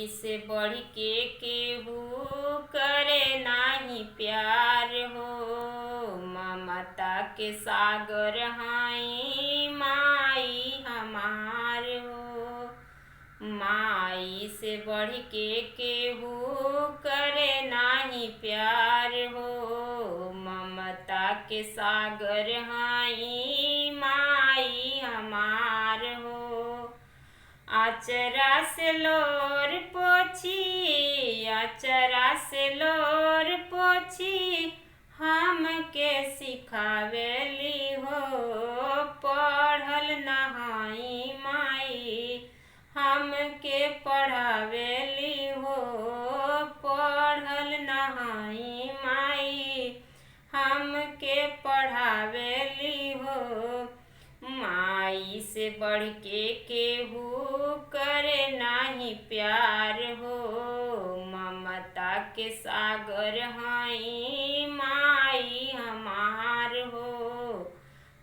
से बढ़ के केहू करे नाही प्यार हो। ममता के सागर हाई माई हमार हो। माई से बढ़ के केहू करे नाही प्यार हो। ममता के सागर हाई माई हमार हो। आचरा से लोर पोछी, आचरा से लोर पोछी, हमके सिखावेली हो। पढ़ल नहाई माई हमके पढ़ावेली हो। पढ़ल नहाई माई हमके पढ़ावेली हो। माई से बढ़ के केहू करे नाही प्यार हो। ममता के सागर हाई माई हमार हो।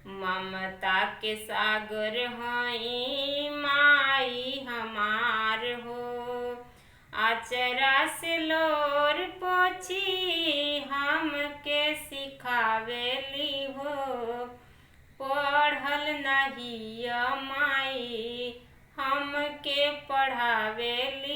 ममता के सागर हाई माई हमार हो। आचरा से लोर पोछी हमके सिखावेली हो। पढ़ल नहीं माई हमके पढ़ावेली